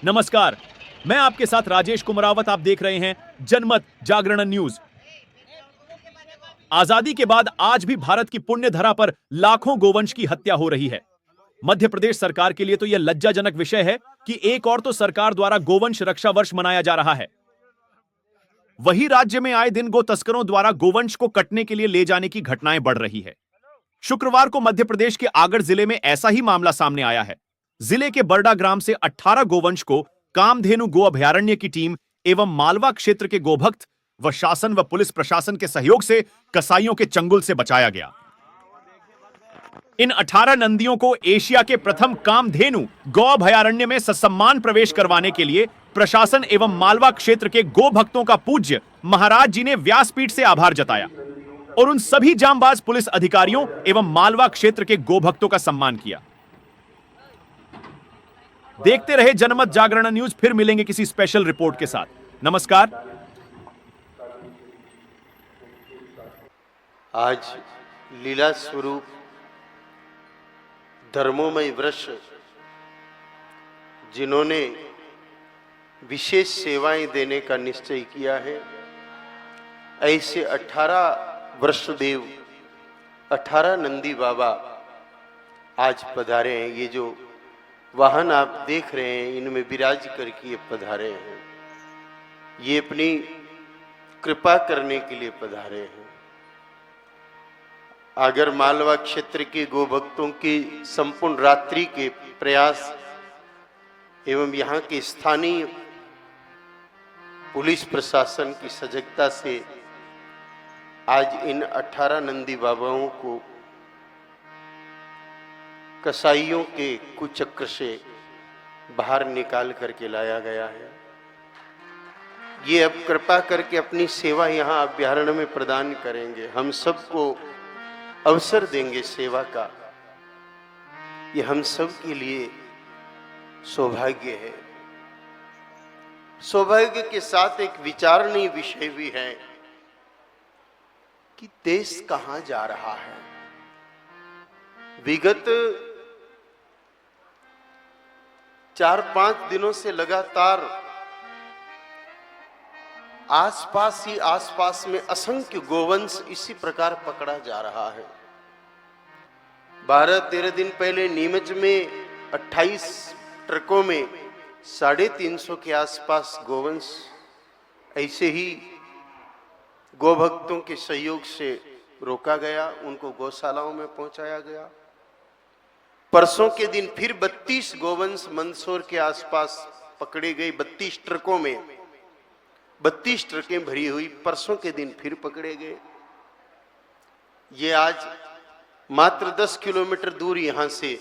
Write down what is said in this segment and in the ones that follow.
नमस्कार, मैं आपके साथ राजेश कुमरावत। आप देख रहे हैं जनमत जागरण न्यूज। आजादी के बाद आज भी भारत की पुण्य धरा पर लाखों गोवंश की हत्या हो रही है। मध्य प्रदेश सरकार के लिए तो यह लज्जाजनक विषय है कि एक और तो सरकार द्वारा गोवंश रक्षा वर्ष मनाया जा रहा है, वही राज्य में आए दिन गो तस्करों द्वारा गोवंश को कटने के लिए ले जाने की घटनाएं बढ़ रही है। शुक्रवार को मध्य प्रदेश के आगड़ जिले में ऐसा ही मामला सामने आया है। जिले के बरडा ग्राम से 18 गोवंश को कामधेनु गो अभयारण्य की टीम एवं मालवा क्षेत्र के गोभक्त व शासन व पुलिस प्रशासन के सहयोग से कसाईयों के चंगुल से बचाया गया। इन 18 नंदियों को एशिया के प्रथम कामधेनु गौ अभयारण्य में ससम्मान प्रवेश करवाने के लिए प्रशासन एवं मालवा क्षेत्र के गो भक्तों का पूज्य महाराज जी ने व्यासपीठ से आभार जताया और उन सभी जांबाज पुलिस अधिकारियों एवं मालवा क्षेत्र के गो भक्तों का सम्मान किया। देखते रहे जनमत जागरण न्यूज। फिर मिलेंगे किसी स्पेशल रिपोर्ट के साथ। नमस्कार। आज लीला स्वरूप धर्मोमय वृक्ष जिन्होंने विशेष सेवाएं देने का निश्चय किया है, ऐसे 18 वृषदेव 18 नंदी बाबा आज पधारे हैं। ये जो वाहन आप देख रहे हैं, इनमें विराज करके ये पधारे हैं। ये अपनी कृपा करने के लिए पधारे हैं। आगर मालवा क्षेत्र के गोभक्तों की संपूर्ण रात्रि के प्रयास एवं यहाँ के स्थानीय पुलिस प्रशासन की सजगता से आज इन 18 नंदी बाबाओं को कसाईयों के कुचक्र से बाहर निकाल करके लाया गया है। ये अब कृपा करके अपनी सेवा यहाँ अभयारण्य में प्रदान करेंगे। हम सबको अवसर देंगे सेवा का। ये हम सब के लिए सौभाग्य है। सौभाग्य के साथ एक विचारणीय विषय भी है कि देश कहां जा रहा है। विगत 4-5 दिनों से लगातार आसपास में असंख्य गोवंश इसी प्रकार पकड़ा जा रहा है। 12-13 दिन पहले नीमच में 28 ट्रकों में 350 के आसपास गोवंश ऐसे ही गोभक्तों के सहयोग से रोका गया, उनको गौशालाओं में पहुंचाया गया। परसों के दिन फिर 32 गोवंश मंदसौर के आसपास पकड़े गए। 32 ट्रकों में 32 ट्रकें भरी हुई परसों के दिन फिर पकड़े गए। ये आज मात्र 10 किलोमीटर दूर यहां से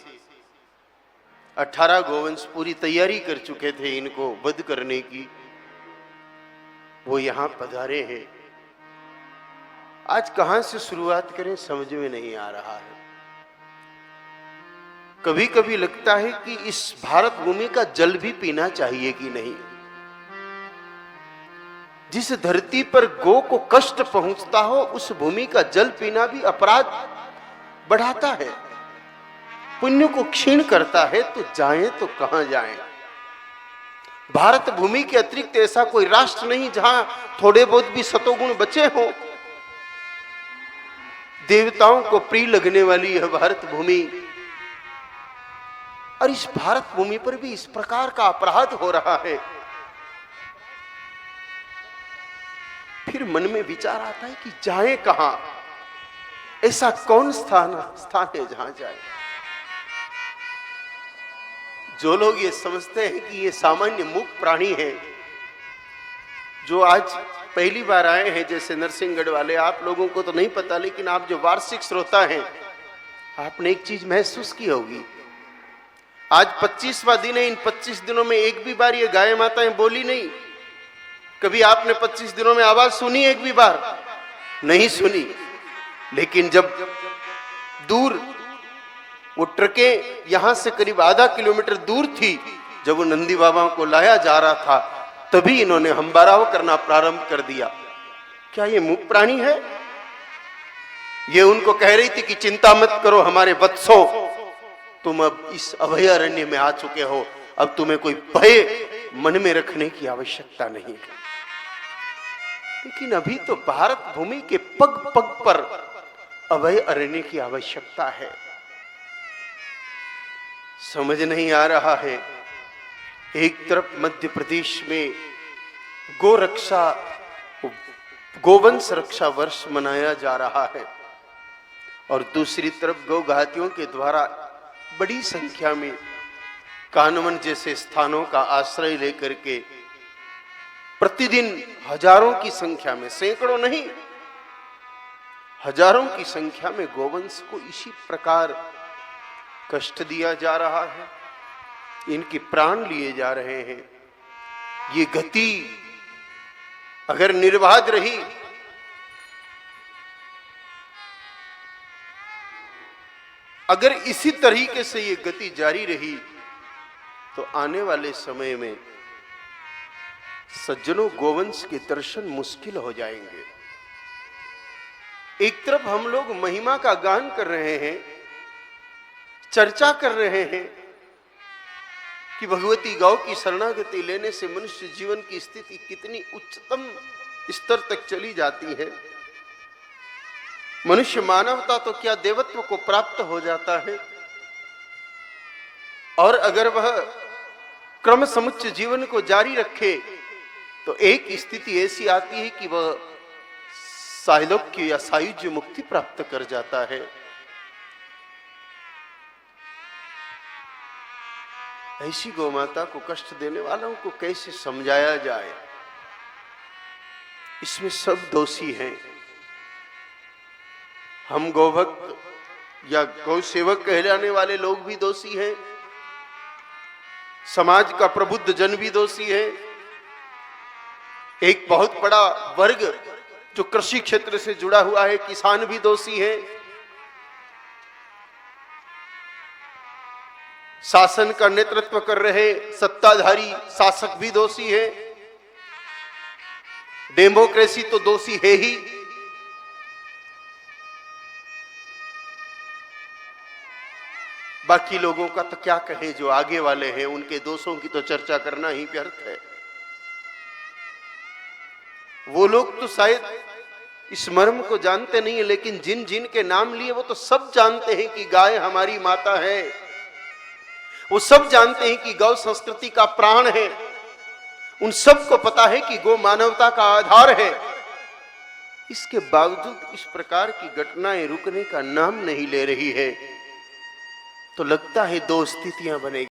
18 गोवंश पूरी तैयारी कर चुके थे इनको वध करने की, वो यहां पधारे हैं। आज कहां से शुरुआत करें समझ में नहीं आ रहा है। कभी कभी लगता है कि इस भारत भूमि का जल भी पीना चाहिए कि नहीं। जिस धरती पर गौ को कष्ट पहुंचता हो, उस भूमि का जल पीना भी अपराध बढ़ाता है, पुण्य को क्षीण करता है। तो जाएं तो कहां जाएं। भारत भूमि के अतिरिक्त ऐसा कोई राष्ट्र नहीं जहां थोड़े बहुत भी सतोगुण बचे हो। देवताओं को प्रिय लगने वाली यह भारत भूमि, और इस भारत भूमि पर भी इस प्रकार का अपराध हो रहा है। फिर मन में विचार आता है कि जाएं कहां। ऐसा कौन स्थान है जहां जाए। जो लोग ये समझते हैं कि ये सामान्य मूक प्राणी है, जो आज पहली बार आए हैं, जैसे नरसिंहगढ़ वाले, आप लोगों को तो नहीं पता, लेकिन आप जो वार्षिक श्रोता हैं, आपने एक चीज महसूस की होगी। आज 25वां दिन है। इन 25 दिनों में एक भी बार ये गाय माताएं बोली नहीं। कभी आपने 25 दिनों में आवाज सुनी एक भी बार? नहीं सुनी। लेकिन जब दूर वो ट्रकें यहां से करीब आधा किलोमीटर दूर थी, जब वो नंदी बाबा को लाया जा रहा था, तभी इन्होंने हंबाराव करना प्रारंभ कर दिया। क्या ये मूक प्राणी है? ये उनको कह रही थी कि चिंता मत करो हमारे वत्सों, तुम अब इस अभयारण्य में आ चुके हो, अब तुम्हें कोई भय मन में रखने की आवश्यकता नहीं है। लेकिन अभी तो भारत भूमि के पग पग पर अभय अरण्य की आवश्यकता है। समझ नहीं आ रहा है, एक तरफ मध्य प्रदेश में गोवंश रक्षा वर्ष मनाया जा रहा है और दूसरी तरफ गौ घातियों के द्वारा बड़ी संख्या में कानवन जैसे स्थानों का आश्रय लेकर के प्रतिदिन हजारों की संख्या में, सैकड़ों नहीं, हजारों की संख्या में गोवंश को इसी प्रकार कष्ट दिया जा रहा है, इनके प्राण लिए जा रहे हैं। ये गति अगर निर्बाध रही, अगर इसी तरीके से ये गति जारी रही, तो आने वाले समय में सज्जनों गोवंश के दर्शन मुश्किल हो जाएंगे। एक तरफ हम लोग महिमा का गान कर रहे हैं, चर्चा कर रहे हैं कि भगवती गौ की शरणागति लेने से मनुष्य जीवन की स्थिति कितनी उच्चतम स्तर तक चली जाती है, मनुष्य मानवता तो क्या देवत्व को प्राप्त हो जाता है। और अगर वह क्रम समुच्च जीवन को जारी रखे तो एक स्थिति ऐसी आती है कि वह साइलोक्य या सायुज्य मुक्ति प्राप्त कर जाता है। ऐसी गौमाता को कष्ट देने वालों को कैसे समझाया जाए, इसमें सब दोषी हैं। हम गौभक्त या गौ सेवक कहलाने वाले लोग भी दोषी हैं, समाज का प्रबुद्ध जन भी दोषी है, एक बहुत बड़ा वर्ग जो कृषि क्षेत्र से जुड़ा हुआ है, किसान भी दोषी है, शासन का नेतृत्व कर रहे सत्ताधारी शासक भी दोषी है, डेमोक्रेसी तो दोषी है ही। बाकी लोगों का तो क्या कहे, जो आगे वाले हैं उनके दोषों की तो चर्चा करना ही व्यर्थ है। वो लोग तो शायद इस मर्म को जानते नहीं है, लेकिन जिन जिन के नाम लिए वो तो सब जानते हैं कि गाय हमारी माता है, वो सब जानते हैं कि गौ संस्कृति का प्राण है, उन सब को पता है कि गौ मानवता का आधार है। इसके बावजूद इस प्रकार की घटनाएं रुकने का नाम नहीं ले रही है, तो लगता है दो स्थितियां बनेगी।